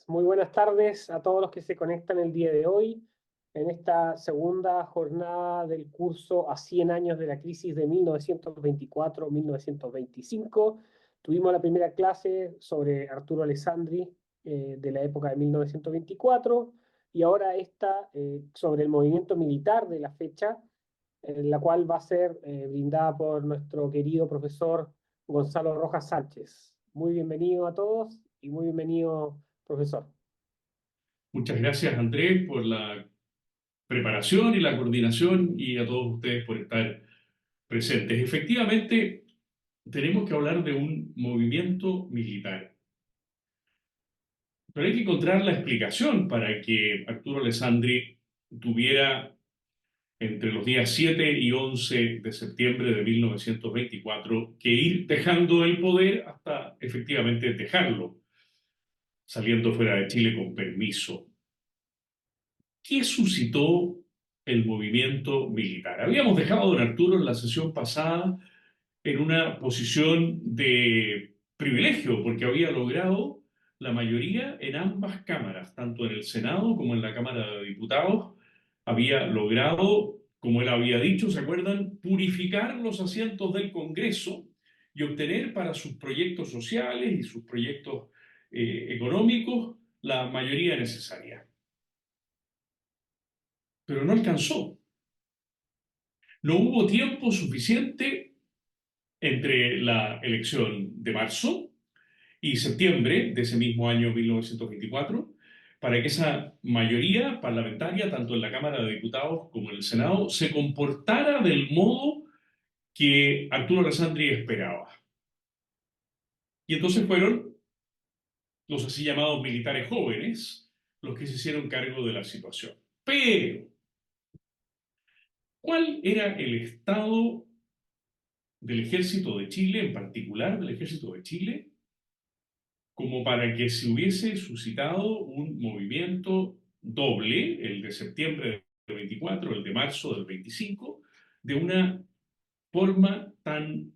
Muy buenas tardes a todos los que se conectan el día de hoy en esta segunda jornada del curso a 100 años de la crisis de 1924-1925. Tuvimos la primera clase sobre Arturo Alessandri de la época de 1924 y ahora esta sobre el movimiento militar de la fecha, la cual va a ser brindada por nuestro querido profesor Gonzalo Rojas Sánchez. Muy bienvenido a todos y muy bienvenido, profesor. Muchas gracias, Andrés, por la preparación y la coordinación y a todos ustedes por estar presentes. Efectivamente, tenemos que hablar de un movimiento militar, pero hay que encontrar la explicación para que Arturo Alessandri tuviera entre los días 7 y 11 de septiembre de 1924 que ir dejando el poder hasta efectivamente dejarlo, saliendo fuera de Chile con permiso. ¿Qué suscitó el movimiento militar? Habíamos dejado a don Arturo en la sesión pasada en una posición de privilegio, porque había logrado la mayoría en ambas cámaras, tanto en el Senado como en la Cámara de Diputados. Había logrado, como él había dicho, ¿se acuerdan?, purificar los asientos del Congreso y obtener para sus proyectos sociales y sus proyectos económicos la mayoría necesaria. Pero no alcanzó. No hubo tiempo suficiente entre la elección de marzo y septiembre de ese mismo año 1924 para que esa mayoría parlamentaria, tanto en la Cámara de Diputados como en el Senado, se comportara del modo que Arturo Alessandri esperaba. Y entonces fueron los así llamados militares jóvenes los que se hicieron cargo de la situación. Pero, ¿cuál era el estado del Ejército de Chile, en particular del Ejército de Chile, como para que se hubiese suscitado un movimiento doble, el de septiembre del 24, el de marzo del 25, de una forma tan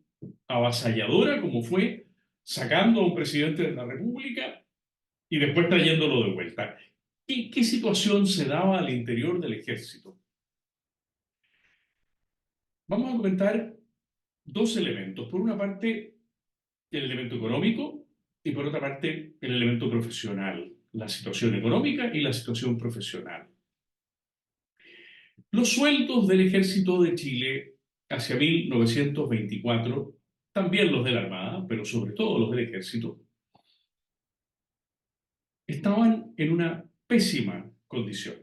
avasalladora como fue sacando a un presidente de la República y después trayéndolo de vuelta? ¿Qué situación se daba al interior del ejército? Vamos a comentar dos elementos. Por una parte, el elemento económico y por otra parte el elemento profesional, la situación económica y la situación profesional. Los sueldos del Ejército de Chile hacia 1924, también los de la Armada, pero sobre todo los del Ejército, estaban en una pésima condición.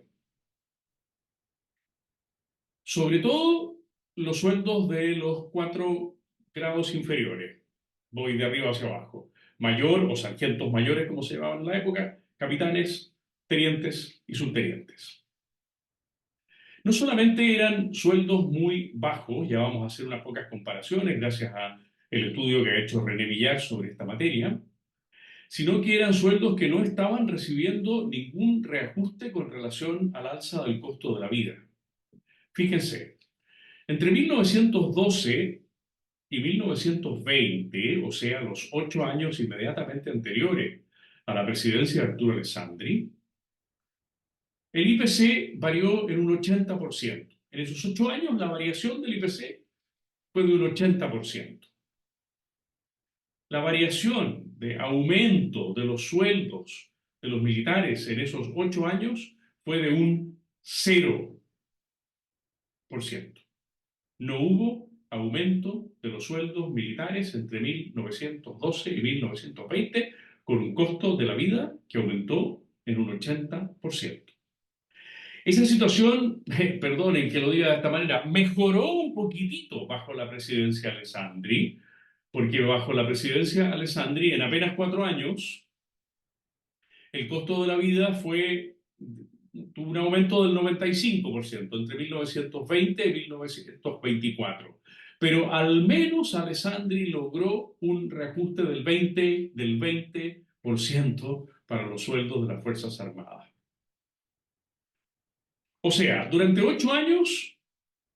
Sobre todo los sueldos de los 4 grados inferiores. Voy de arriba hacia abajo. Mayor o sargentos mayores, como se llamaban en la época, capitanes, tenientes y subtenientes. No solamente eran sueldos muy bajos, ya vamos a hacer unas pocas comparaciones gracias al estudio que ha hecho René Villar sobre esta materia, sino que eran sueldos que no estaban recibiendo ningún reajuste con relación al alza del costo de la vida. Fíjense, entre 1912 y 1920, o sea, los 8 años inmediatamente anteriores a la presidencia de Arturo Alessandri, el IPC varió en un 80%. En esos 8 años la variación del IPC fue de un 80%. La variación de aumento de los sueldos de los militares en esos 8 años fue de un 0%. No hubo aumento de los sueldos militares entre 1912 y 1920, con un costo de la vida que aumentó en un 80%. Esa situación, perdonen que lo diga de esta manera, mejoró un poquitito bajo la presidencia de Alessandri, porque bajo la presidencia de Alessandri, en apenas 4 años, el costo de la vida tuvo un aumento del 95% entre 1920 y 1924. Pero al menos Alessandri logró un reajuste del 20% para los sueldos de las Fuerzas Armadas. O sea, durante 8 años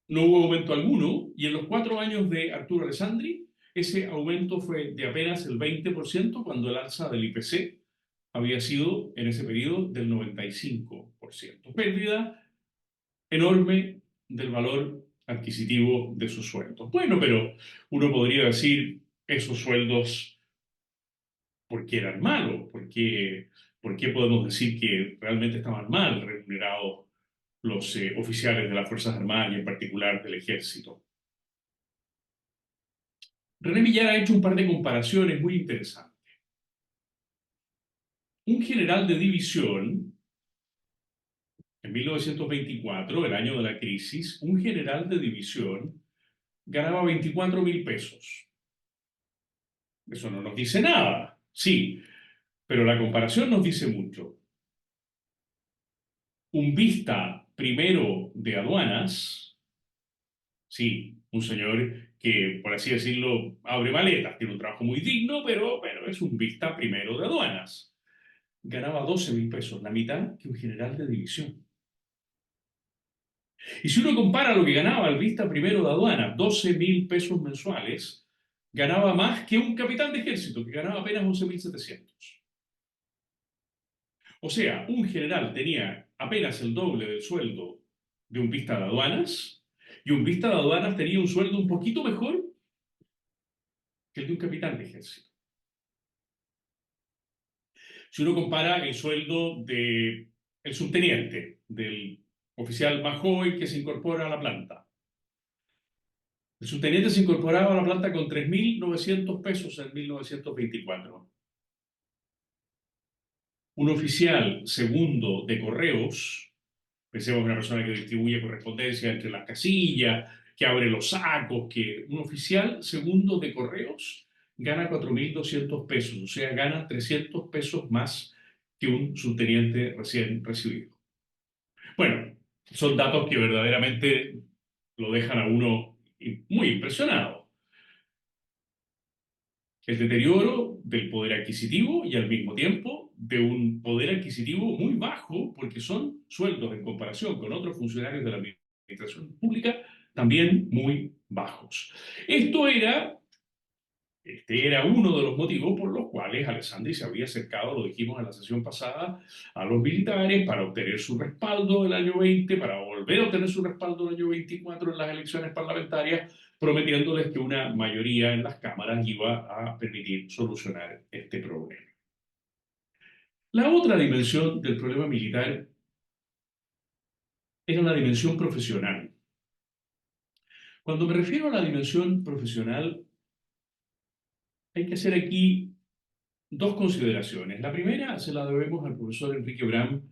no hubo aumento alguno y en los 4 años de Arturo Alessandri ese aumento fue de apenas el 20% cuando el alza del IPC había sido en ese periodo del 95%. Pérdida enorme del valor adquisitivo de sus sueldos. Bueno, pero uno podría decir esos sueldos, ¿por qué eran malos? ¿Por qué podemos decir que realmente estaban mal remunerados los oficiales de las Fuerzas Armadas y en particular del Ejército? René Millar ha hecho un par de comparaciones muy interesantes. Un general de división, en 1924, el año de la crisis, un general de división ganaba 24.000 pesos. Eso no nos dice nada, sí, pero la comparación nos dice mucho. Un vista primero de aduanas, sí, un señor que, por así decirlo, abre maletas, tiene un trabajo muy digno, pero es un vista primero de aduanas. Ganaba 12.000 pesos, la mitad que un general de división. Y si uno compara lo que ganaba el vista primero de aduanas, 12.000 pesos mensuales, ganaba más que un capitán de ejército, que ganaba apenas 11.700. O sea, un general tenía apenas el doble del sueldo de un vista de aduanas, y un vista de aduanas tenía un sueldo un poquito mejor que el de un capitán de ejército. Si uno compara el sueldo del subteniente, del oficial más joven que se incorpora a la planta, el subteniente se incorporaba a la planta con 3.900 pesos en 1924. Un oficial segundo de correos, pensemos en una persona que distribuye correspondencia entre las casillas, que abre los sacos, que un oficial segundo de correos gana 4.200 pesos, o sea, gana 300 pesos más que un subteniente recién recibido. Bueno, son datos que verdaderamente lo dejan a uno muy impresionado. El deterioro del poder adquisitivo y al mismo tiempo de un poder adquisitivo muy bajo, porque son sueldos en comparación con otros funcionarios de la administración pública también muy bajos. Este era uno de los motivos por los cuales Alessandri se había acercado, lo dijimos en la sesión pasada, a los militares para obtener su respaldo el año 20, para volver a obtener su respaldo el año 24 en las elecciones parlamentarias, prometiéndoles que una mayoría en las cámaras iba a permitir solucionar este problema. La otra dimensión del problema militar era la dimensión profesional. Cuando me refiero a la dimensión profesional, hay que hacer aquí dos consideraciones. La primera se la debemos al profesor Enrique Bram,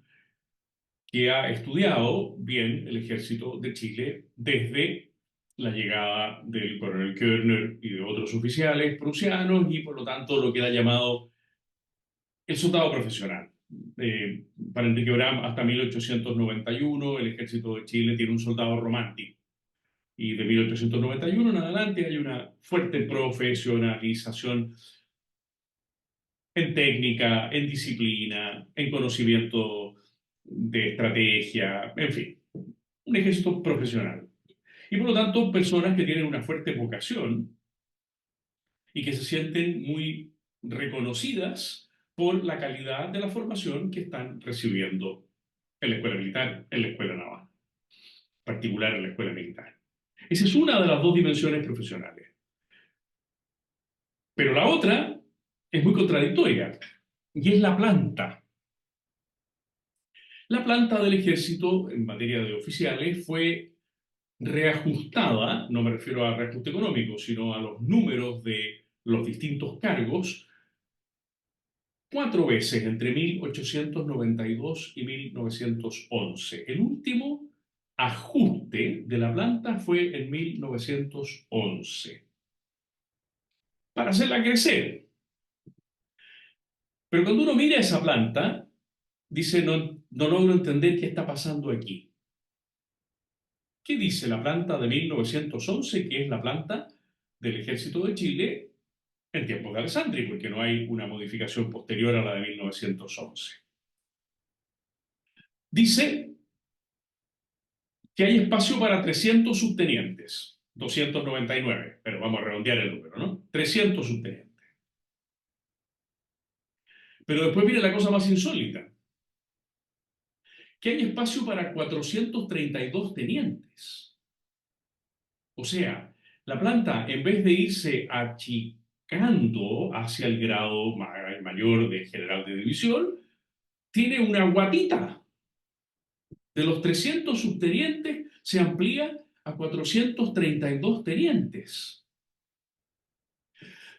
que ha estudiado bien el ejército de Chile desde la llegada del coronel Körner y de otros oficiales prusianos y por lo tanto lo que él ha llamado el soldado profesional. Para Enrique Bram, hasta 1891 el ejército de Chile tiene un soldado romántico y de 1891 en adelante hay una fuerte profesionalización en técnica, en disciplina, en conocimiento de estrategia, en fin, un ejército profesional. Y por lo tanto, personas que tienen una fuerte vocación y que se sienten muy reconocidas por la calidad de la formación que están recibiendo en la escuela militar, en la escuela naval, en particular en la escuela militar. Esa es una de las dos dimensiones profesionales. Pero la otra es muy contradictoria y es la planta. La planta del ejército en materia de oficiales fue reajustada, no me refiero a reajuste económico, sino a los números de los distintos cargos, 4 veces entre 1892 y 1911. El último ajuste de la planta fue en 1911, para hacerla crecer. Pero cuando uno mira esa planta, dice, no, no logro entender qué está pasando aquí. ¿Qué dice la planta de 1911, que es la planta del Ejército de Chile en tiempos de Alessandri, porque no hay una modificación posterior a la de 1911? Dice que hay espacio para 300 subtenientes, 299, pero vamos a redondear el número, ¿no? 300 subtenientes. Pero después viene la cosa más insólita, que hay espacio para 432 tenientes. O sea, la planta, en vez de irse achicando hacia el grado mayor de general de división, tiene una guatita. De los 300 subtenientes se amplía a 432 tenientes.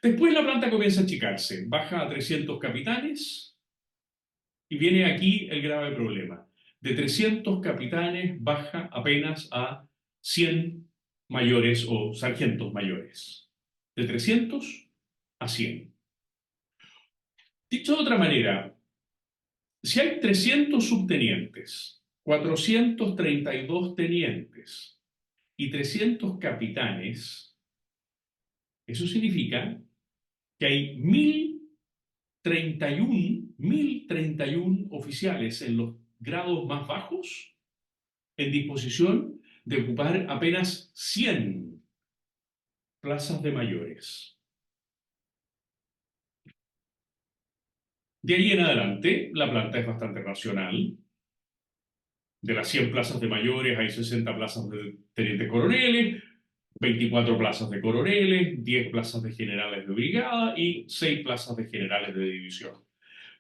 Después la planta comienza a achicarse, baja a 300 capitanes y viene aquí el grave problema. De 300 capitanes baja apenas a 100 mayores o sargentos mayores. De 300 a 100. Dicho de otra manera, si hay 300 subtenientes, 432 tenientes y 300 capitanes, eso significa que hay 1031 oficiales en los grados más bajos en disposición de ocupar apenas 100 plazas de mayores. De ahí en adelante, la planta es bastante racional. De las 100 plazas de mayores hay 60 plazas de tenientes coroneles, 24 plazas de coroneles, 10 plazas de generales de brigada y 6 plazas de generales de división.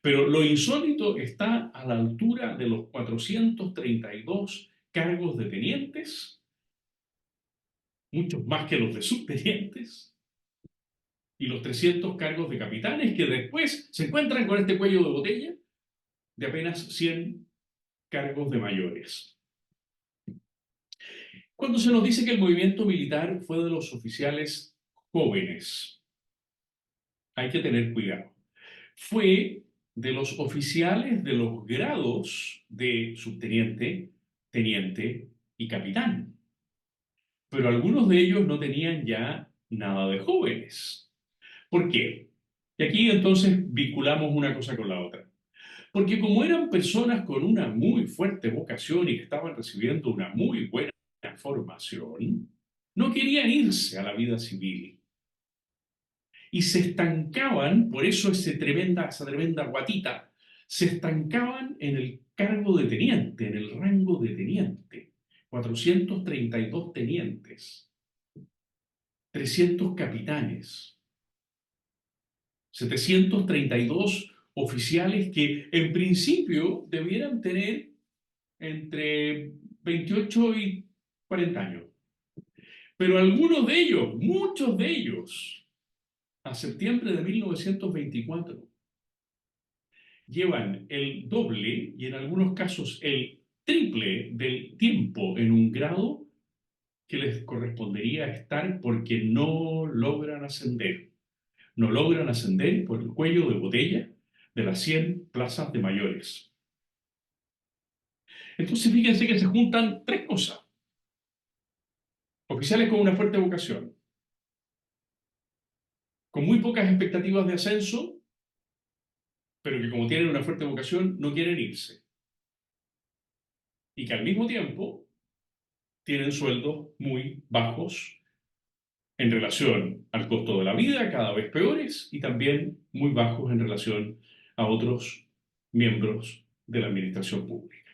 Pero lo insólito está a la altura de los 432 cargos de tenientes, muchos más que los de subtenientes, y los 300 cargos de capitanes que después se encuentran con este cuello de botella de apenas 100 cargos de mayores. Cuando se nos dice que el movimiento militar fue de los oficiales jóvenes, hay que tener cuidado. Fue de los oficiales de los grados de subteniente, teniente y capitán. Pero algunos de ellos no tenían ya nada de jóvenes. ¿Por qué? Y aquí entonces vinculamos una cosa con la otra. Porque como eran personas con una muy fuerte vocación y que estaban recibiendo una muy buena formación, no querían irse a la vida civil. Y se estancaban, por eso esa tremenda guatita, se estancaban en el cargo de teniente, en el rango de teniente. 432 tenientes, 300 capitanes, 732 oficiales que en principio debieran tener entre 28 y 40 años. Pero algunos de ellos, muchos de ellos, a septiembre de 1924, llevan el doble y en algunos casos el triple del tiempo en un grado que les correspondería estar porque no logran ascender. No logran ascender por el cuello de botella de las 100 plazas de mayores. Entonces fíjense que se juntan tres cosas. Oficiales con una fuerte vocación, con muy pocas expectativas de ascenso, pero que como tienen una fuerte vocación no quieren irse. Y que al mismo tiempo tienen sueldos muy bajos en relación al costo de la vida, cada vez peores, y también muy bajos en relación a otros miembros de la administración pública.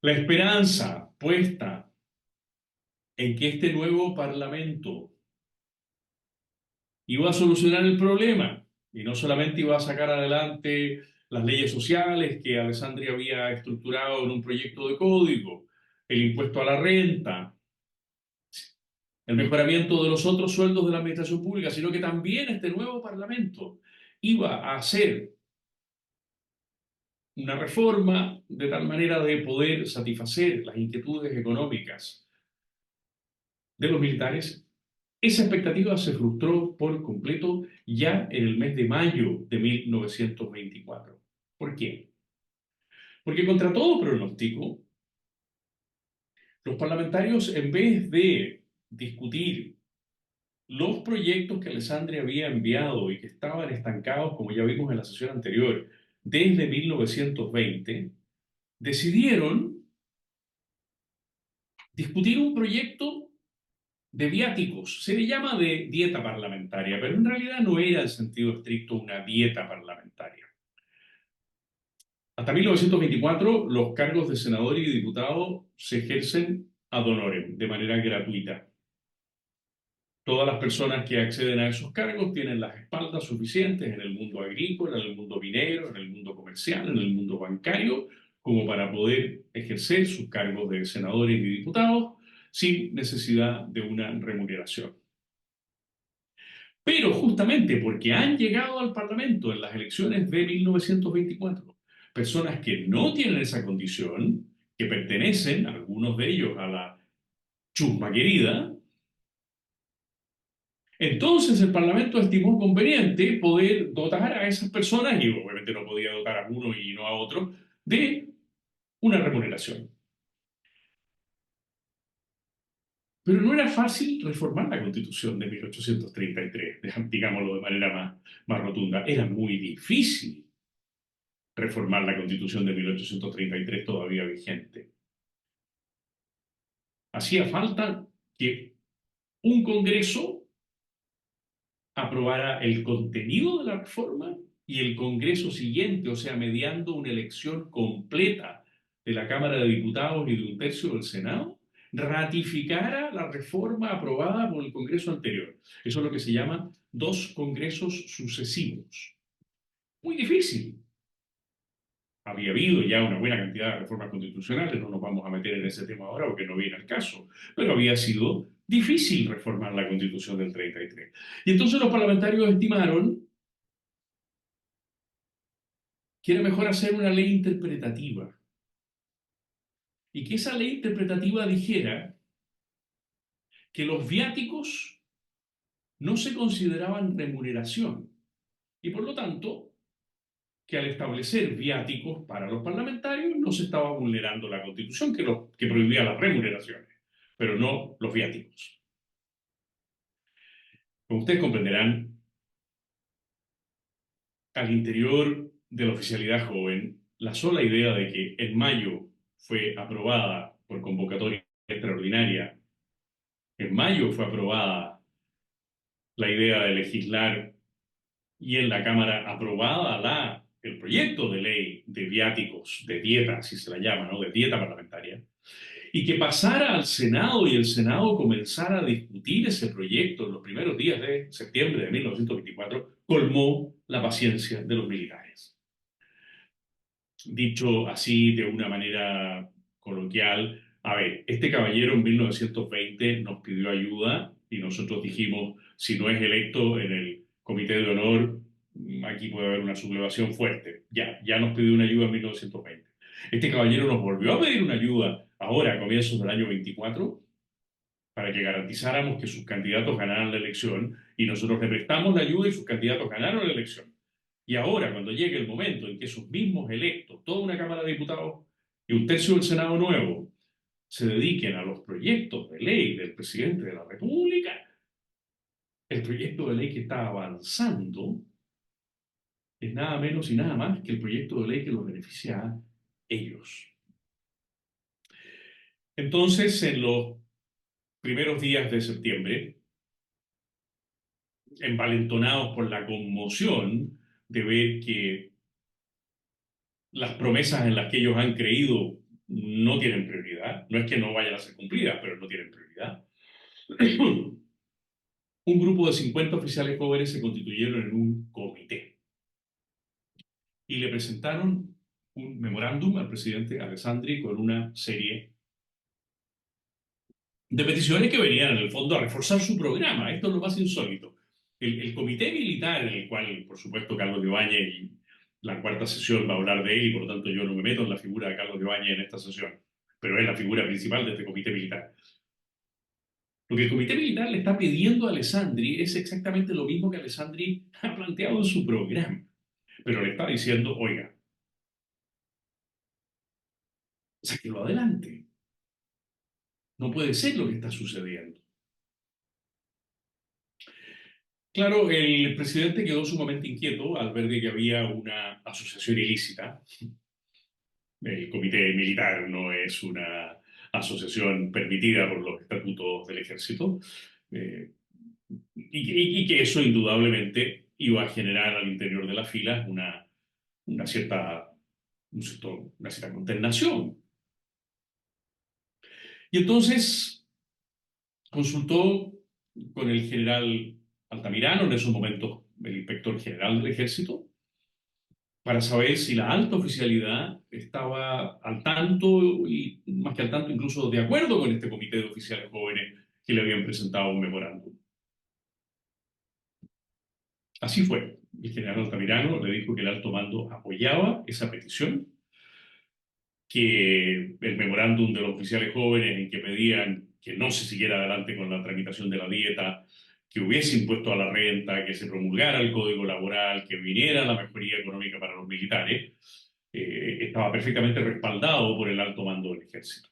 La esperanza puesta en que este nuevo Parlamento iba a solucionar el problema y no solamente iba a sacar adelante las leyes sociales que Alessandri había estructurado en un proyecto de código, el impuesto a la renta, el mejoramiento de los otros sueldos de la administración pública, sino que también este nuevo Parlamento iba a hacer una reforma de tal manera de poder satisfacer las inquietudes económicas de los militares. Esa expectativa se frustró por completo ya en el mes de mayo de 1924. ¿Por qué? Porque contra todo pronóstico, los parlamentarios, en vez de discutir los proyectos que Alessandri había enviado y que estaban estancados, como ya vimos en la sesión anterior, desde 1920, decidieron discutir un proyecto de viáticos. Se le llama de dieta parlamentaria, pero en realidad no era en sentido estricto una dieta parlamentaria. Hasta 1924, los cargos de senador y diputado se ejercen ad honorem, de manera gratuita. Todas las personas que acceden a esos cargos tienen las espaldas suficientes en el mundo agrícola, en el mundo minero, en el mundo comercial, en el mundo bancario, como para poder ejercer sus cargos de senadores y diputados sin necesidad de una remuneración. Pero justamente porque han llegado al Parlamento en las elecciones de 1924 personas que no tienen esa condición, que pertenecen, algunos de ellos, a la chusma querida, entonces el Parlamento estimó conveniente poder dotar a esas personas, y obviamente no podía dotar a uno y no a otro, de una remuneración. Pero no era fácil reformar la Constitución de 1833, digámoslo de manera más rotunda. Era muy difícil reformar la Constitución de 1833 todavía vigente. Hacía falta que un Congreso aprobara el contenido de la reforma y el Congreso siguiente, o sea, mediando una elección completa de la Cámara de Diputados y de un tercio del Senado, ratificara la reforma aprobada por el Congreso anterior. Eso es lo que se llama dos congresos sucesivos. Muy difícil. Había habido ya una buena cantidad de reformas constitucionales, no nos vamos a meter en ese tema ahora porque no viene al caso, pero había sido difícil reformar la Constitución del 33. Y entonces los parlamentarios estimaron que era mejor hacer una ley interpretativa y que esa ley interpretativa dijera que los viáticos no se consideraban remuneración y por lo tanto que al establecer viáticos para los parlamentarios no se estaba vulnerando la Constitución que prohibía las remuneraciones, pero no los viáticos. Como ustedes comprenderán, al interior de la oficialidad joven, la sola idea de que en mayo fue aprobada por convocatoria extraordinaria, en mayo fue aprobada la idea de legislar y en la Cámara aprobada el proyecto de ley de viáticos, de dieta, así se la llama, ¿no? De dieta parlamentaria, y que pasara al Senado y el Senado comenzara a discutir ese proyecto en los primeros días de septiembre de 1924, colmó la paciencia de los militares. Dicho así de una manera coloquial, a ver, este caballero en 1920 nos pidió ayuda y nosotros dijimos, si no es electo en el Comité de Honor, aquí puede haber una sublevación fuerte. Ya nos pidió una ayuda en 1920. Este caballero nos volvió a pedir una ayuda ahora, a comienzos del año 24, para que garantizáramos que sus candidatos ganaran la elección y nosotros le prestamos la ayuda y sus candidatos ganaron la elección. Y ahora, cuando llegue el momento en que esos mismos electos, toda una Cámara de Diputados y un tercio del Senado nuevo, se dediquen a los proyectos de ley del presidente de la República, el proyecto de ley que está avanzando es nada menos y nada más que el proyecto de ley que los beneficia a ellos. Entonces, en los primeros días de septiembre, envalentonados por la conmoción de ver que las promesas en las que ellos han creído no tienen prioridad, no es que no vayan a ser cumplidas, pero no tienen prioridad. Un grupo de 50 oficiales jóvenes se constituyeron en un comité y le presentaron un memorándum al presidente Alessandri con una serie de peticiones que venían en el fondo a reforzar su programa. Esto es lo más insólito. El comité militar, en el cual, por supuesto, Carlos de Ibáñez y la cuarta sesión va a hablar de él, y por lo tanto yo no me meto en la figura de Carlos de Ibáñez en esta sesión, pero es la figura principal de este comité militar. Lo que el comité militar le está pidiendo a Alessandri es exactamente lo mismo que Alessandri ha planteado en su programa, pero le está diciendo, oiga, sáquelo adelante. No puede ser lo que está sucediendo. Claro, el presidente quedó sumamente inquieto al ver de que había una asociación ilícita. El comité militar no es una asociación permitida por los estatutos del ejército, eh, y que eso indudablemente iba a generar al interior de las filas una cierta, una cierta consternación. Y entonces consultó con el general Altamirano, en esos momentos el inspector general del ejército, para saber si la alta oficialidad estaba al tanto y más que al tanto, incluso de acuerdo con este comité de oficiales jóvenes que le habían presentado un memorándum. Así fue. El general Altamirano le dijo que el alto mando apoyaba esa petición, que el memorándum de los oficiales jóvenes en que pedían que no se siguiera adelante con la tramitación de la dieta, que hubiese impuesto a la renta, que se promulgara el código laboral, que viniera la mejoría económica para los militares, estaba perfectamente respaldado por el alto mando del ejército,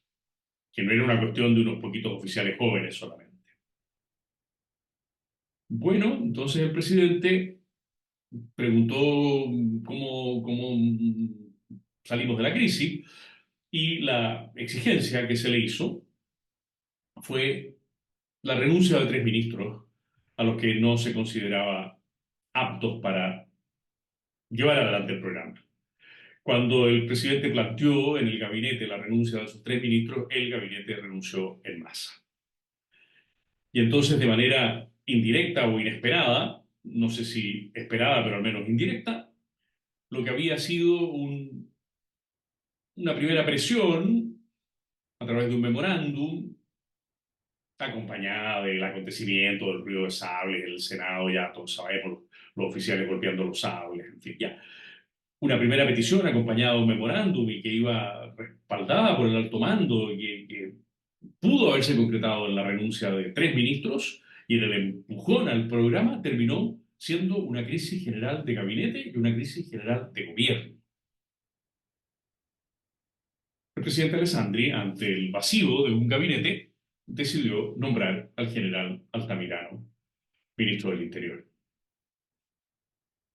que no era una cuestión de unos poquitos oficiales jóvenes solamente. Bueno, entonces el presidente preguntó cómo salimos de la crisis y la exigencia que se le hizo fue la renuncia de 3 ministros a los que no se consideraba aptos para llevar adelante el programa. Cuando el presidente planteó en el gabinete la renuncia de esos 3 ministros, el gabinete renunció en masa. Y entonces, de manera indirecta o inesperada, no sé si esperada, pero al menos indirecta, lo que había sido una primera presión a través de un memorándum, acompañada del acontecimiento, del ruido de sables, el Senado, ya todos sabemos, los oficiales golpeando los sables, en fin, ya. Una primera petición acompañada de un memorándum y que iba respaldada por el alto mando, y que pudo haberse concretado en la renuncia de 3 ministros y en el empujón al programa, terminó siendo una crisis general de gabinete y una crisis general de gobierno. El presidente Alessandri, ante el vacío de un gabinete, decidió nombrar al general Altamirano ministro del Interior.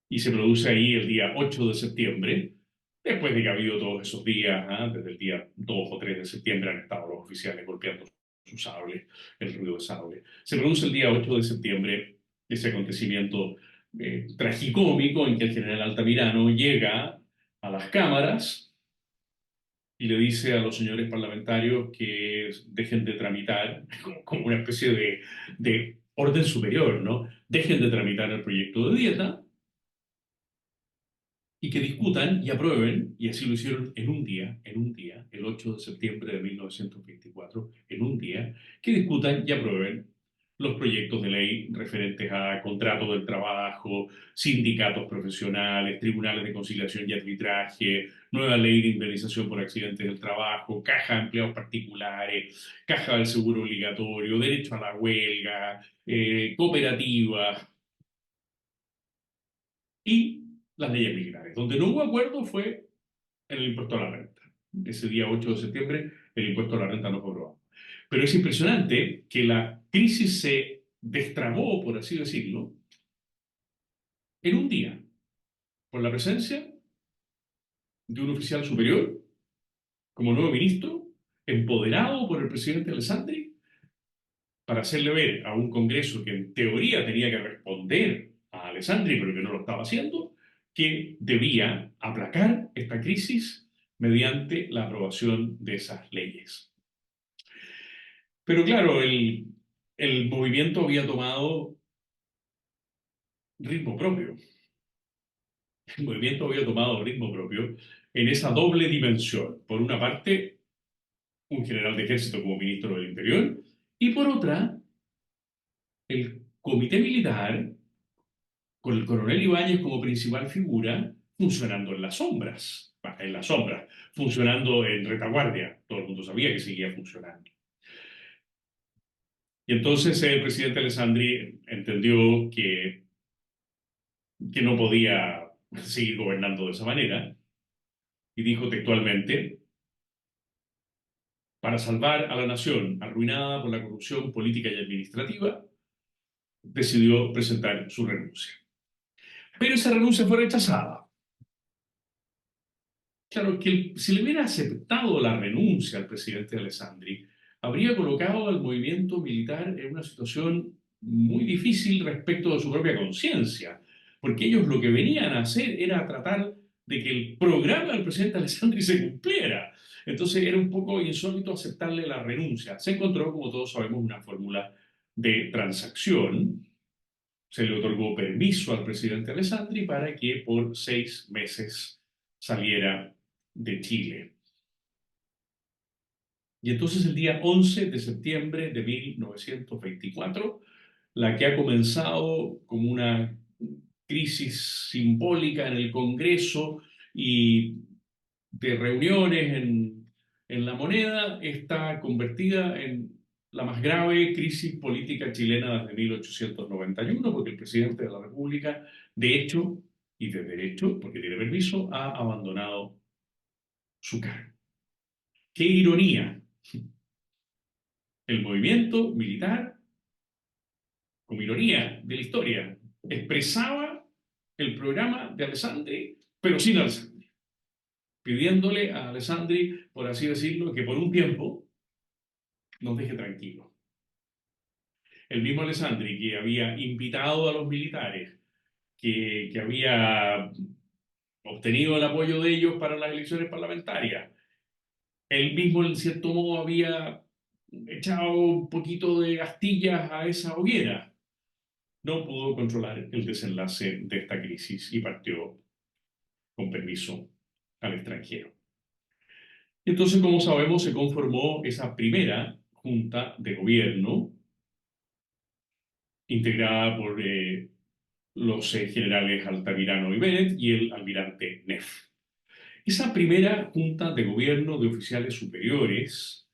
Y se produce ahí el día 8 de septiembre, después de que ha habido todos esos días, desde el día 2 o 3 de septiembre han estado los oficiales golpeando sus sables, el ruido de sable. Se produce el día 8 de septiembre ese acontecimiento tragicómico en que el general Altamirano llega a las cámaras y le dice a los señores parlamentarios que dejen de tramitar, como una especie de orden superior, ¿no? Dejen de tramitar el proyecto de dieta y que discutan y aprueben, y así lo hicieron en un día, el 8 de septiembre de 1924, en un día, que discutan y aprueben los proyectos de ley referentes a contratos del trabajo, sindicatos profesionales, tribunales de conciliación y arbitraje, nueva ley de indemnización por accidentes del trabajo, caja de empleados particulares, caja del seguro obligatorio, derecho a la huelga, cooperativas y las leyes militares. Donde no hubo acuerdo fue en el impuesto a la renta. Ese día 8 de septiembre el impuesto a la renta no fue aprobado. Pero es impresionante que la crisis se destrabó, por así decirlo, en un día, por la presencia de un oficial superior como nuevo ministro, empoderado por el presidente Alessandri, para hacerle ver a un Congreso que en teoría tenía que responder a Alessandri, pero que no lo estaba haciendo, que debía aplacar esta crisis mediante la aprobación de esas leyes. Pero claro, el movimiento había tomado ritmo propio. El movimiento había tomado ritmo propio en esa doble dimensión. Por una parte, un general de ejército como ministro del Interior, y por otra, el comité militar, con el coronel Ibáñez como principal figura, funcionando en las sombras, funcionando en retaguardia. Todo el mundo sabía que seguía funcionando. Y entonces el presidente Alessandri entendió que no podía seguir gobernando de esa manera y dijo textualmente: para salvar a la nación arruinada por la corrupción política y administrativa, decidió presentar su renuncia. Pero esa renuncia fue rechazada. Claro, si le hubiera aceptado la renuncia al presidente Alessandri, habría colocado al movimiento militar en una situación muy difícil respecto de su propia conciencia, porque ellos lo que venían a hacer era tratar de que el programa del presidente Alessandri se cumpliera. Entonces era un poco insólito aceptarle la renuncia. Se encontró, como todos sabemos, una fórmula de transacción. Se le otorgó permiso al presidente Alessandri para que por 6 meses saliera de Chile. Y entonces el día 11 de septiembre de 1924, la que ha comenzado como una crisis simbólica en el Congreso y de reuniones en La Moneda, está convertida en la más grave crisis política chilena desde 1891, porque el presidente de la República, de hecho y de derecho, porque tiene permiso, ha abandonado su cargo. ¡Qué ironía! El movimiento militar, como ironía de la historia, expresaba el programa de Alessandri, pero sin Alessandri, pidiéndole a Alessandri, por así decirlo, que por un tiempo nos deje tranquilos. El mismo Alessandri que había invitado a los militares, que había obtenido el apoyo de ellos para las elecciones parlamentarias, él mismo en cierto modo había echado un poquito de astillas a esa hoguera, no pudo controlar el desenlace de esta crisis y partió con permiso al extranjero. Entonces, como sabemos, se conformó esa primera junta de gobierno integrada por los generales Altamirano y Bennett y el almirante Neff. Esa primera junta de gobierno de oficiales superiores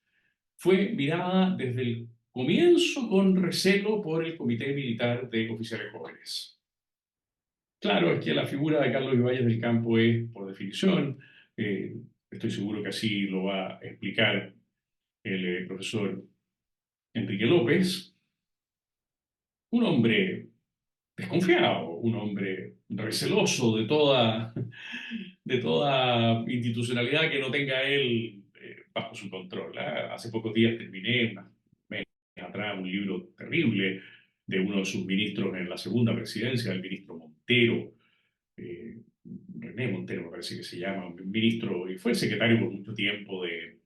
fue mirada desde el comienzo con recelo por el Comité Militar de Oficiales Jóvenes. Claro, es que la figura de Carlos Ibáñez del Campo es, por definición, eh, estoy seguro que así lo va a explicar el profesor Enrique López, un hombre desconfiado, un hombre receloso de toda institucionalidad que no tenga él bajo su control. ¿Ah? Hace pocos días terminé, unas meses atrás, un libro terrible de uno de sus ministros en la segunda presidencia, el ministro Montero, eh, René Montero me parece que se llama, un ministro, y fue secretario por mucho tiempo de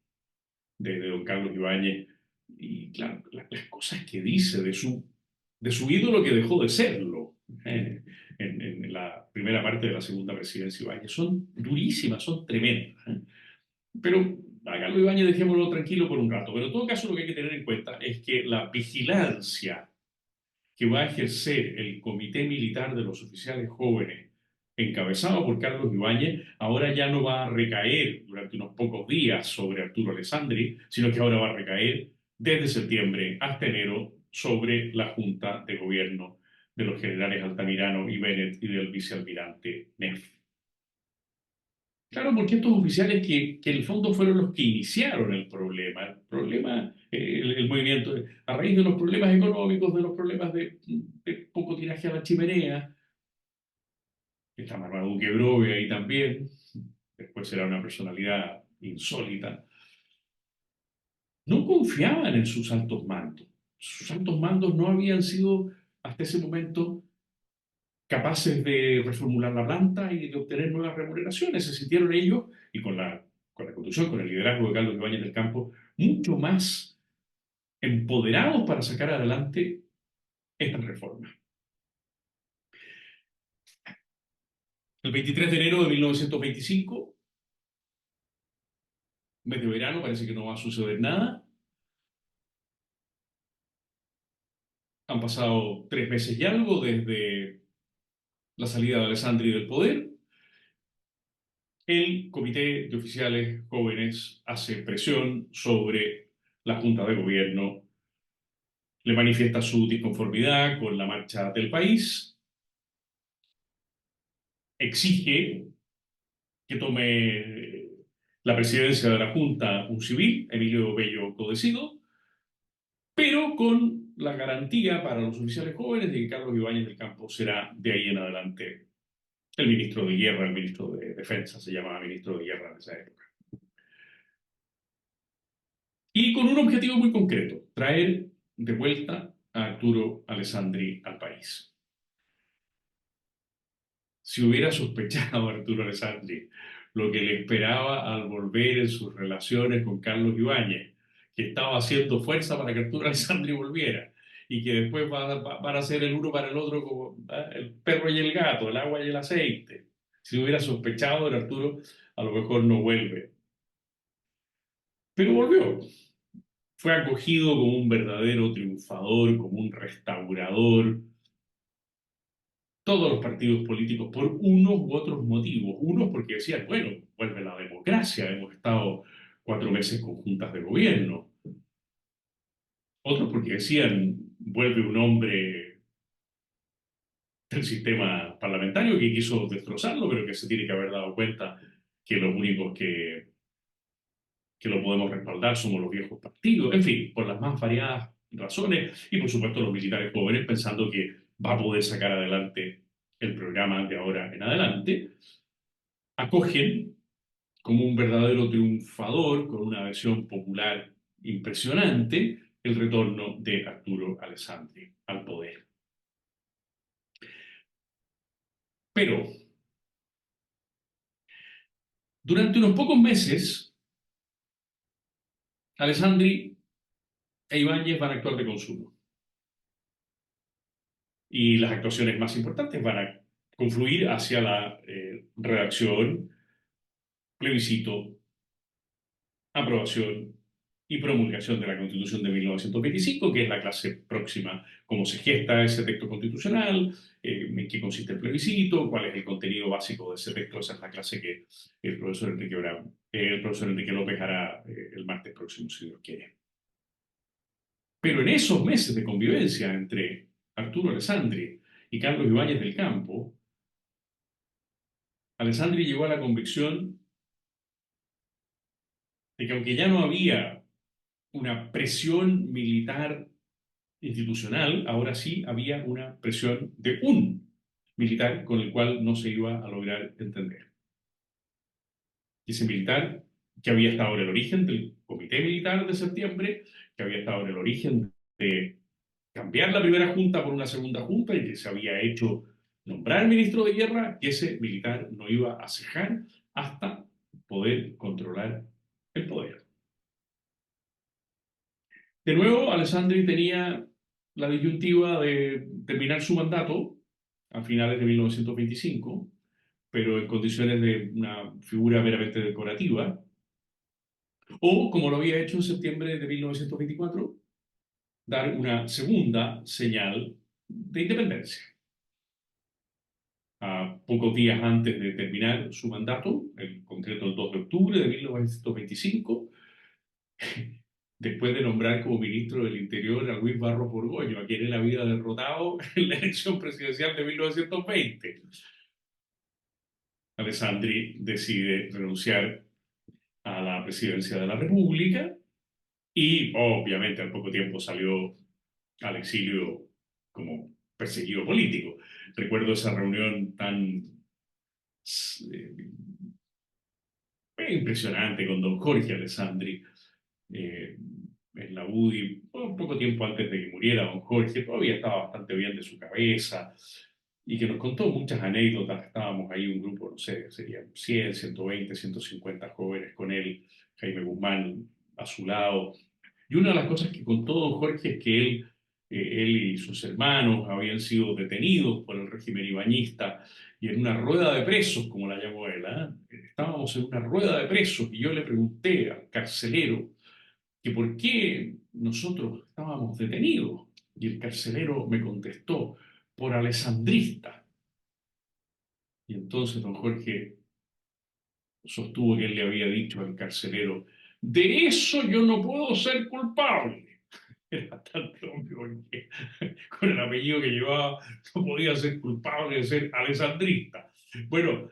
don Carlos Ibáñez, y claro, las cosas que dice de su ídolo que dejó de serlo en la primera parte de la segunda presidencia Ibáñez son durísimas, son tremendas. Pero a Carlos Ibáñez dejémoslo tranquilo por un rato, pero en todo caso lo que hay que tener en cuenta es que la vigilancia que va a ejercer el Comité Militar de los Oficiales Jóvenes, encabezado por Carlos Ibáñez, ahora ya no va a recaer durante unos pocos días sobre Arturo Alessandri, sino que ahora va a recaer desde septiembre hasta enero sobre la Junta de Gobierno de los generales Altamirano y Bennett y del vicealmirante Neff. Claro, porque estos oficiales que en el fondo fueron los que iniciaron el problema, el movimiento, a raíz de los problemas económicos, de los problemas de poco tiraje a la chimenea, está Marmaduke Brobe ahí también, después era una personalidad insólita, no confiaban en sus altos mandos. Sus altos mandos no habían sido hasta ese momento capaces de reformular la planta y de obtener nuevas remuneraciones. Se sintieron ellos, y con la conducción, con el liderazgo de Carlos Ibáñez del Campo, mucho más empoderados para sacar adelante esta reforma. El 23 de enero de 1925, mes de verano, parece que no va a suceder nada. Han pasado 3 meses y algo desde la salida de Alessandri del poder. El Comité de Oficiales Jóvenes hace presión sobre la Junta de Gobierno, le manifiesta su disconformidad con la marcha del país, exige que tome la presidencia de la Junta un civil, Emilio Bello Codecido, pero con la garantía para los oficiales jóvenes de que Carlos Ibáñez del Campo será de ahí en adelante el ministro de Guerra, el ministro de Defensa, se llamaba ministro de Guerra en esa época. Y con un objetivo muy concreto, traer de vuelta a Arturo Alessandri al país. Si hubiera sospechado Arturo Alessandri lo que le esperaba al volver en sus relaciones con Carlos Ibáñez, que estaba haciendo fuerza para que Arturo Alessandri volviera, y que después van a ser el uno para el otro como el perro y el gato, el agua y el aceite. Si hubiera sospechado de Arturo, a lo mejor no vuelve. Pero volvió. Fue acogido como un verdadero triunfador, como un restaurador. Todos los partidos políticos, por unos u otros motivos. Unos porque decían, bueno, vuelve la democracia, hemos estado 4 meses con juntas de gobierno. Otros porque decían, vuelve un hombre del sistema parlamentario que quiso destrozarlo, pero que se tiene que haber dado cuenta que los únicos que lo podemos respaldar somos los viejos partidos. En fin, por las más variadas razones, y por supuesto los militares jóvenes pensando que va a poder sacar adelante el programa de ahora en adelante, acogen como un verdadero triunfador, con una versión popular impresionante, el retorno de Arturo Alessandri al poder. Pero durante unos pocos meses, Alessandri e Ibáñez van a actuar de consumo. Y las actuaciones más importantes van a confluir hacia la redacción, plebiscito, aprobación y promulgación de la Constitución de 1925, que es la clase próxima, cómo se gesta ese texto constitucional, en qué consiste el plebiscito, cuál es el contenido básico de ese texto. Esa es la clase que el profesor Enrique López hará el martes próximo, si Dios quiere. Pero en esos meses de convivencia entre Arturo Alessandri y Carlos Ibáñez del Campo, Alessandri llegó a la convicción de que aunque ya no había una presión militar institucional, ahora sí había una presión de un militar con el cual no se iba a lograr entender. Y ese militar que había estado en el origen del Comité Militar de septiembre, que había estado en el origen de cambiar la primera junta por una segunda junta y que se había hecho nombrar ministro de guerra, que ese militar no iba a cejar hasta poder controlar el poder. De nuevo, Alessandri tenía la disyuntiva de terminar su mandato a finales de 1925, pero en condiciones de una figura meramente decorativa, o, como lo había hecho en septiembre de 1924, dar una segunda señal de independencia. A pocos días antes de terminar su mandato, en concreto el 2 de octubre de 1925, después de nombrar como ministro del Interior a Luis Barros Borgoño, a quien él había derrotado en la elección presidencial de 1920. Alessandri decide renunciar a la presidencia de la República y obviamente al poco tiempo salió al exilio como perseguido político. Recuerdo esa reunión tan impresionante con don Jorge Alessandri eh, en la UDI, un poco tiempo antes de que muriera don Jorge, todavía estaba bastante bien de su cabeza y que nos contó muchas anécdotas. Estábamos ahí un grupo, no sé, serían 100, 120, 150 jóvenes con él, Jaime Guzmán a su lado. Y una de las cosas que contó don Jorge es que él y sus hermanos habían sido detenidos por el régimen ibañista y en una rueda de presos, como la llamó él, estábamos en una rueda de presos y yo le pregunté al carcelero que por qué nosotros estábamos detenidos. Y el carcelero me contestó, por alessandrista. Y entonces don Jorge sostuvo que él le había dicho al carcelero, de eso yo no puedo ser culpable. Era bastante obvio porque con el apellido que llevaba no podía ser culpable de ser alessandrista. Bueno,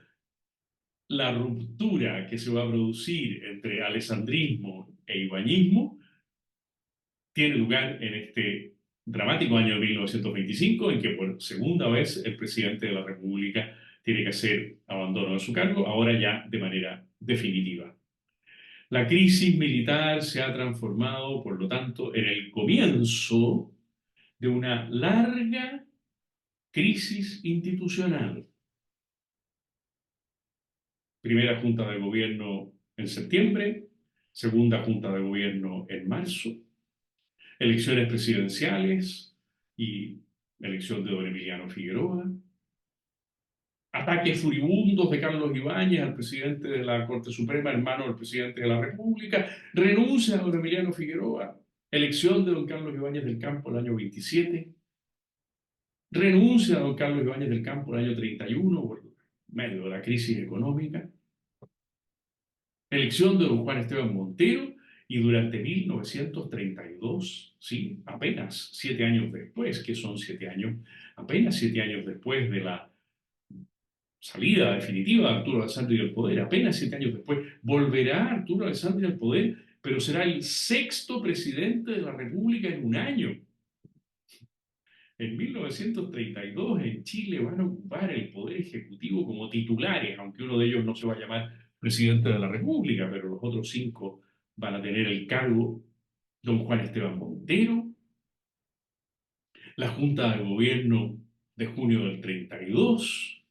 la ruptura que se va a producir entre alessandrismo e ibañismo tiene lugar en este dramático año de 1925, en que por segunda vez el presidente de la República tiene que hacer abandono de su cargo, ahora ya de manera definitiva. La crisis militar se ha transformado, por lo tanto, en el comienzo de una larga crisis institucional. Primera junta de gobierno en septiembre, segunda junta de gobierno en marzo, elecciones presidenciales y elección de don Emiliano Figueroa, ataques furibundos de Carlos Ibáñez al presidente de la Corte Suprema, hermano del presidente de la República, renuncia a don Emiliano Figueroa, elección de don Carlos Ibáñez del Campo el año 27, renuncia a don Carlos Ibáñez del Campo el año 31 por medio de la crisis económica, elección de don Juan Esteban Montero y durante 1932, sí, apenas 7 años después, que son 7 años, apenas 7 años después de la salida definitiva de Arturo Alessandri del poder, apenas 7 años después, volverá Arturo Alessandri al poder, pero será el sexto presidente de la República en un año. En 1932 en Chile van a ocupar el poder ejecutivo como titulares, aunque uno de ellos no se va a llamar presidente de la República, pero los otros 5 van a tener el cargo don Juan Esteban Montero, la Junta de Gobierno de junio del 32,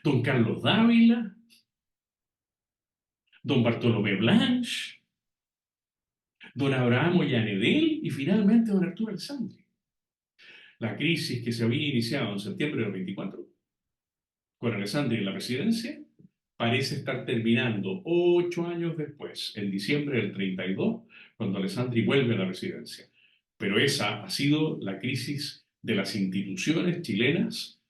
don Carlos Dávila, don Bartolomé Blanch, don Abraham Ollanedel y finalmente don Arturo Alessandri. La crisis que se había iniciado en septiembre del 24 con Alessandri en la presidencia parece estar terminando 8 años después, en diciembre del 32, cuando Alessandri vuelve a la presidencia. Pero esa ha sido la crisis de las instituciones chilenas,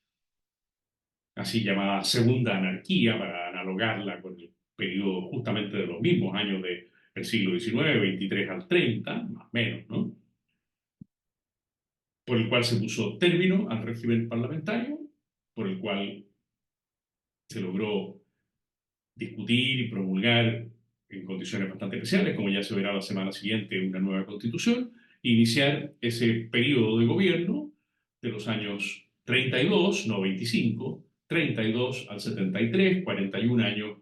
así llamada segunda anarquía, para analogarla con el periodo justamente de los mismos años del siglo XIX, 23 al 30, más o menos, ¿no? Por el cual se puso término al régimen parlamentario, por el cual se logró discutir y promulgar en condiciones bastante especiales, como ya se verá la semana siguiente, una nueva constitución, e iniciar ese periodo de gobierno de los años 32, no 25, 32 al 73, 41 años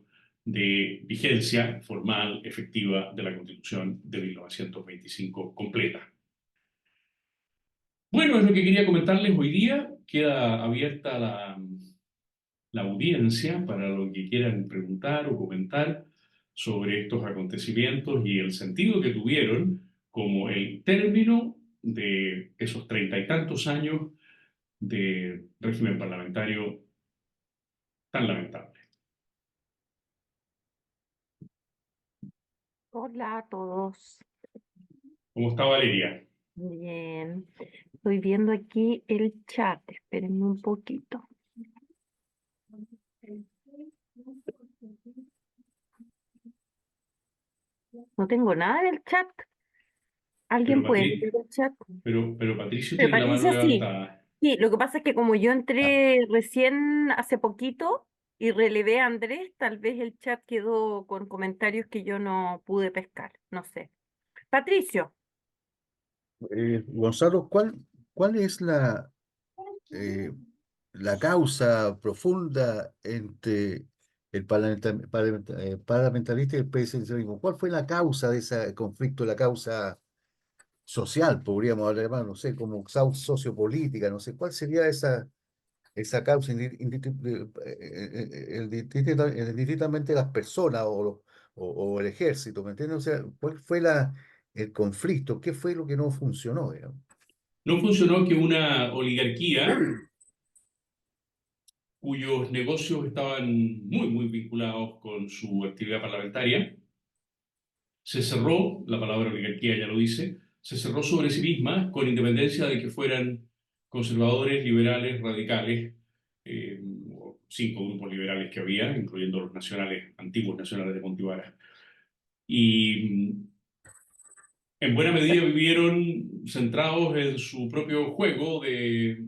de vigencia formal, efectiva de la Constitución de 1925 completa. Bueno, es lo que quería comentarles hoy día. Queda abierta la audiencia para lo que quieran preguntar o comentar sobre estos acontecimientos y el sentido que tuvieron como el término de esos 30 y tantos años de régimen parlamentario tan lamentable. Hola a todos. ¿Cómo está Valeria? Bien. Estoy viendo aquí el chat. Espérenme un poquito. No tengo nada en el chat. ¿Alguien puede leer el chat? Pero Patricio Pero tiene la mano Patricia sí. levantada. Sí, lo que pasa es que como yo entré recién hace poquito y relevé a Andrés, tal vez el chat quedó con comentarios que yo no pude pescar. No sé. Patricio. Gonzalo, ¿cuál es eh, la causa profunda entre el parlamentarista y el presidencialismo? ¿Cuál fue la causa de ese conflicto, la causa social, podríamos hablar, no sé, como causa sociopolítica, no sé, cuál sería esa causa indistintamente las personas o el ejército, ¿me entiendes? O sea, ¿cuál fue el conflicto? ¿Qué fue lo que no funcionó, digamos? No funcionó que una oligarquía cuyos negocios estaban muy vinculados con su actividad parlamentaria, se cerró, la palabra oligarquía ya lo dice, se cerró sobre sí misma con independencia de que fueran conservadores, liberales, radicales, 5 grupos liberales que había, incluyendo los nacionales, antiguos nacionales de Montivara. Y en buena medida vivieron centrados en su propio juego de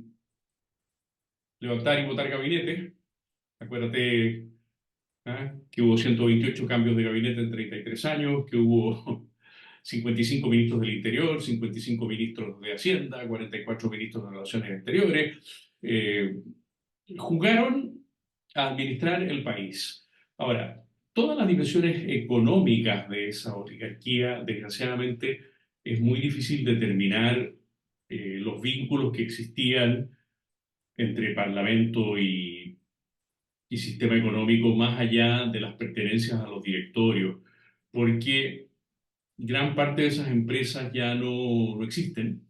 levantar y votar gabinetes. Acuérdate, que hubo 128 cambios de gabinete en 33 años, que hubo 55 ministros del Interior, 55 ministros de Hacienda, 44 ministros de Relaciones Exteriores. Jugaron a administrar el país. Ahora, todas las dimensiones económicas de esa oligarquía, desgraciadamente, es muy difícil determinar los vínculos que existían entre parlamento y sistema económico más allá de las pertenencias a los directorios, porque gran parte de esas empresas ya no existen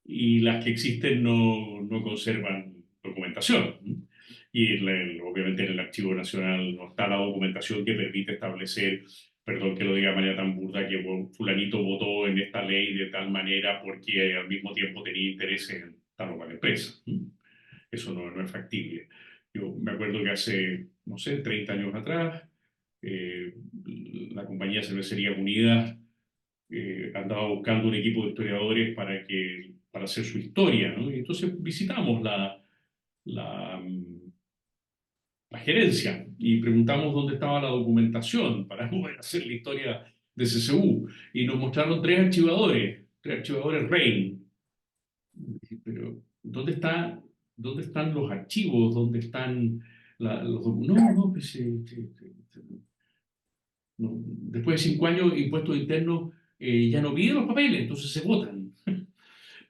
y las que existen no conservan documentación. Y obviamente en el Archivo Nacional no está la documentación que permite establecer, perdón que lo diga de manera tan burda, que fulanito votó en esta ley de tal manera porque al mismo tiempo tenía intereses en tal o cual empresa. Eso no es factible. Yo me acuerdo que hace, no sé, 30 años atrás, eh, la compañía Cervecerías Unidas andaba buscando un equipo de historiadores para hacer su historia, ¿no? Y entonces visitamos la gerencia y preguntamos dónde estaba la documentación para poder hacer la historia de CCU. Y nos mostraron tres archivadores RAIN. Pero, ¿dónde están los archivos? ¿Dónde están los documentos? No, pues, no. Después de 5 años, impuestos internos ya no piden los papeles, entonces se votan.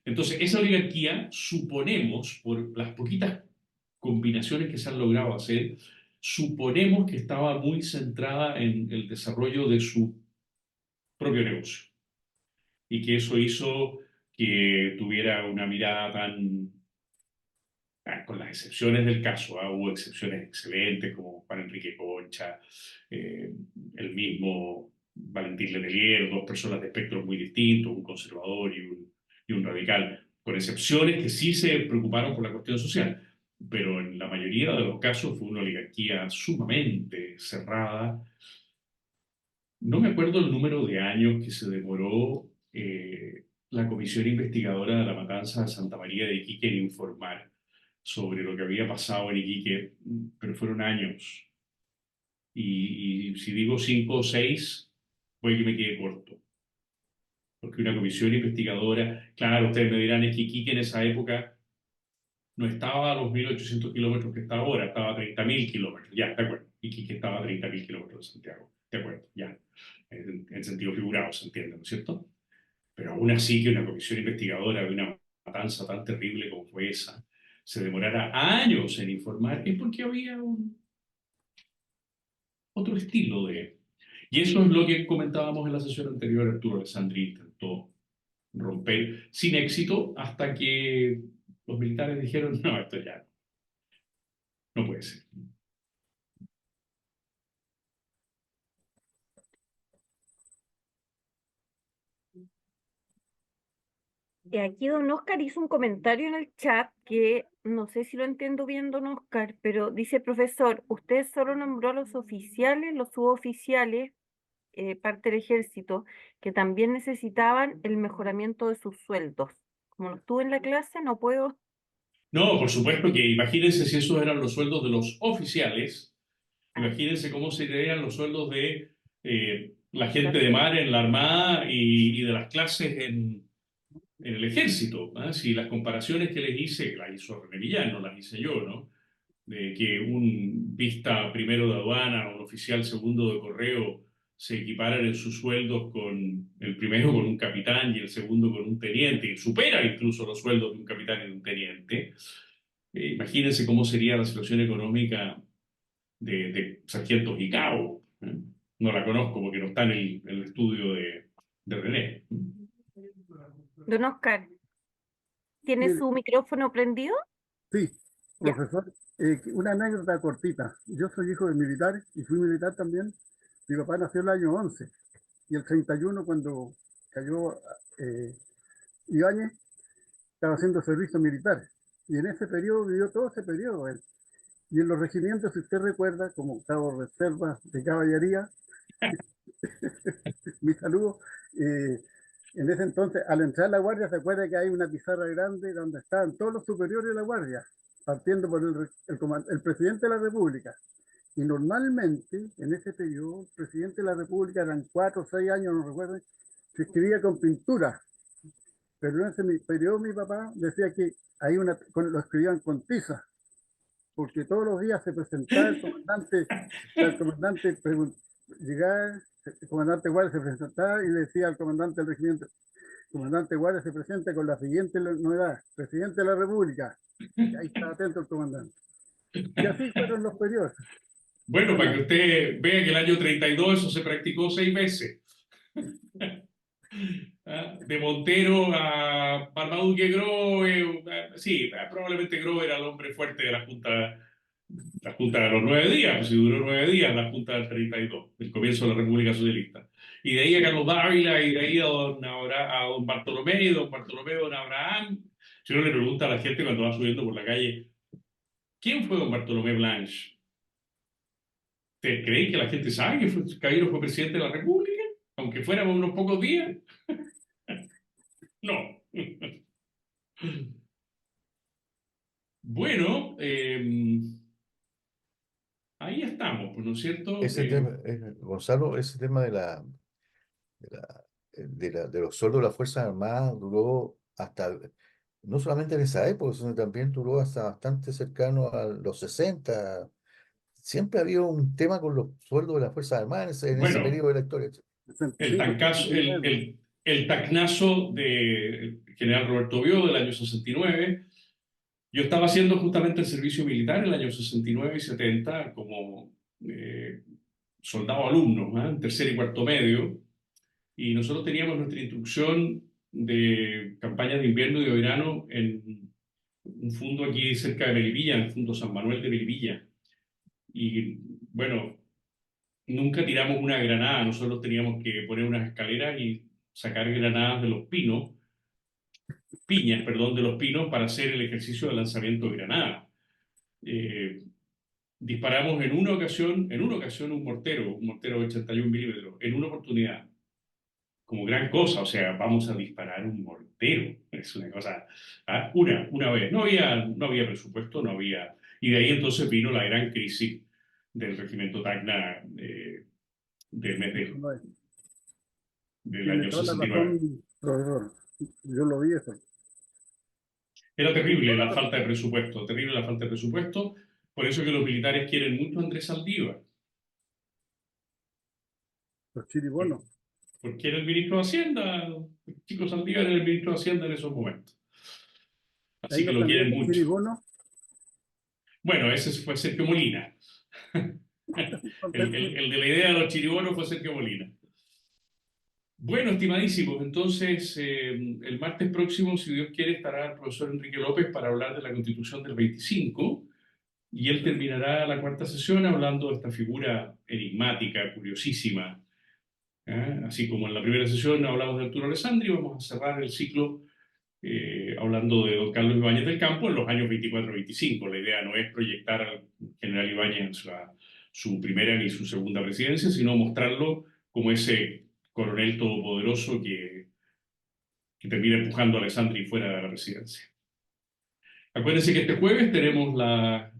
Entonces, esa oligarquía, suponemos, por las poquitas combinaciones que se han logrado hacer, suponemos que estaba muy centrada en el desarrollo de su propio negocio y que eso hizo que tuviera una mirada tan, con las excepciones del caso, hubo excepciones excelentes como Juan Enrique Concha, eh, el mismo Valentín Letelier, dos personas de espectros muy distintos, un conservador y un radical, con excepciones que sí se preocuparon por la cuestión social, pero en la mayoría de los casos fue una oligarquía sumamente cerrada. No me acuerdo el número de años que se demoró la comisión investigadora de la matanza de Santa María de Iquique en informar sobre lo que había pasado en Iquique, pero fueron años. Y si digo 5 o 6, puede que me quede corto. Porque una comisión investigadora, claro, ustedes me dirán, es que Iquique en esa época no estaba a los 1.800 kilómetros que está ahora, estaba a 30.000 kilómetros, ya, de acuerdo. Iquique estaba a 30.000 kilómetros de Santiago, de acuerdo, ya. En sentido figurado, se entiende, ¿no es cierto? Pero aún así que una comisión investigadora de una matanza tan terrible como fue esa, se demorara años en informar, es porque había otro estilo de... Y eso es lo que comentábamos en la sesión anterior, Arturo Alessandri intentó romper sin éxito hasta que los militares dijeron, no, esto ya no puede ser. Y aquí don Oscar hizo un comentario en el chat que no sé si lo entiendo bien, don Oscar, pero dice, profesor, usted solo nombró a los oficiales, los suboficiales, parte del ejército, que también necesitaban el mejoramiento de sus sueldos. Como no estuve en la clase, no puedo... No, por supuesto que imagínense si esos eran los sueldos de los oficiales, Ah, imagínense cómo serían los sueldos de la gente de gracias. mar en la Armada y de las clases en el ejército. ¿Ah? Si las comparaciones que les hice, las hizo René Millán, no las hice yo, ¿no? De que un vista primero de aduana o un oficial segundo de correo se equiparan en sus sueldos con el primero con un capitán y el segundo con un teniente, y supera incluso los sueldos de un capitán y de un teniente. Imagínense cómo sería la situación económica de sargentos y cabos. ¿Eh? No la conozco porque no está en el estudio de René. Don Oscar, ¿tiene Mire, su micrófono prendido? sí, Ya. profesor, una anécdota cortita. Yo soy hijo de militares y fui militar también. Mi papá nació el año 11 y el 31 cuando cayó Ibáñez estaba haciendo servicio militar. Y en ese periodo vivió todo ese periodo él. Y en los regimientos, si usted recuerda, como cabo reserva de caballería, mi saludo, eh, en ese entonces, al entrar a la guardia, se acuerda que hay una pizarra grande donde estaban todos los superiores de la guardia, partiendo por el presidente de la República. Y normalmente, en ese periodo, el presidente de la República, eran 4 o 6 años, no recuerdo, se escribía con pintura. Pero en ese periodo mi papá decía que ahí lo escribían con tiza, porque todos los días se presentaba el comandante llegaba, el comandante Guardia se presentaba y le decía al comandante del regimiento, comandante Guardia se presenta con la siguiente novedad, presidente de la República. Y ahí estaba atento el comandante. Y así fueron los periodos. Bueno, para que usted vea que el año 32 eso se practicó 6 veces. De Montero a Marmaduke Grove, sí, probablemente Grove era el hombre fuerte de la Junta de los 9 días, pues si duró 9 días la Junta del 32, el comienzo de la República Socialista. Y de ahí a Carlos Dávila, y de ahí a don Bartolomé, y don Bartolomé, don Abraham. Si uno le pregunta a la gente cuando va subiendo por la calle, ¿quién fue don Bartolomé Blanch? ¿Ustedes creen que la gente sabe que Caballero fue presidente de la República? Aunque fuéramos unos pocos días. No. Bueno, ahí estamos, pues, ¿no es cierto? Ese tema, Gonzalo, ese tema de los sueldos de las Fuerzas Armadas duró hasta, no solamente en esa época, sino también duró hasta bastante cercano a los 60. Siempre ha habido un tema con los sueldos de las Fuerzas Armadas en ese Bueno, periodo de la historia. el tacnazo del general Roberto Bió del año 69. Yo estaba haciendo justamente el servicio militar en el año 69 y 70 como soldado alumno, en tercer y cuarto medio, y nosotros teníamos nuestra instrucción de campaña de invierno y de verano en un fundo aquí cerca de Melipilla, en el fundo San Manuel de Melipilla. Y bueno, nunca tiramos una granada, nosotros teníamos que poner unas escaleras y sacar granadas de los pinos, piñas, perdón, de los pinos para hacer el ejercicio de lanzamiento de granadas. Disparamos en una ocasión un mortero de 81 milímetros, en una oportunidad, como gran cosa, o sea, vamos a disparar un mortero, es una cosa, una vez, no había presupuesto, no había, y de ahí entonces vino la gran crisis del regimiento Tacna del mes del año 69. Profesor. Yo lo vi eso. Era terrible la falta de presupuesto, terrible la falta de presupuesto, por eso que los militares quieren mucho a Andrés Saldívar. Los chiribonos. Porque era el ministro de Hacienda, el chico Saldívar era el ministro de Hacienda en esos momentos. Así que lo quieren mucho. Chiribono? Bueno, ese fue Sergio Molina. El de la idea de los chiribonos fue Sergio Molina. Bueno, estimadísimos, entonces el martes próximo, si Dios quiere, estará el profesor Enrique López para hablar de la Constitución del 25 y él terminará la cuarta sesión hablando de esta figura enigmática, curiosísima. Así como en la primera sesión hablamos de Arturo Alessandri, vamos a cerrar el ciclo hablando de don Carlos Ibáñez del Campo en los años 24-25. La idea no es proyectar al general Ibáñez en su primera ni su segunda presidencia, sino mostrarlo como ese coronel todopoderoso que termina empujando a Alessandri fuera de la presidencia. Acuérdense que este jueves tenemos la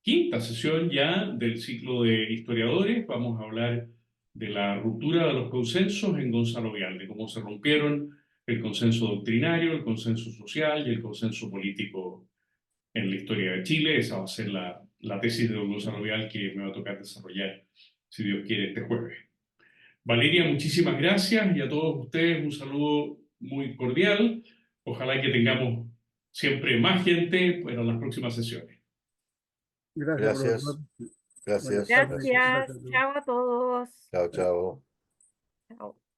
quinta sesión ya del ciclo de historiadores. Vamos a hablar de la ruptura de los consensos en Gonzalo Vial, de cómo se rompieron el consenso doctrinario, el consenso social y el consenso político en la historia de Chile. Esa va a ser la tesis de don Gonzalo Vial que me va a tocar desarrollar, si Dios quiere, este jueves. Valeria, muchísimas gracias y a todos ustedes un saludo muy cordial. Ojalá que tengamos siempre más gente para las próximas sesiones. Gracias. Gracias. Gracias. Chao a todos. Chao, chao. Chao.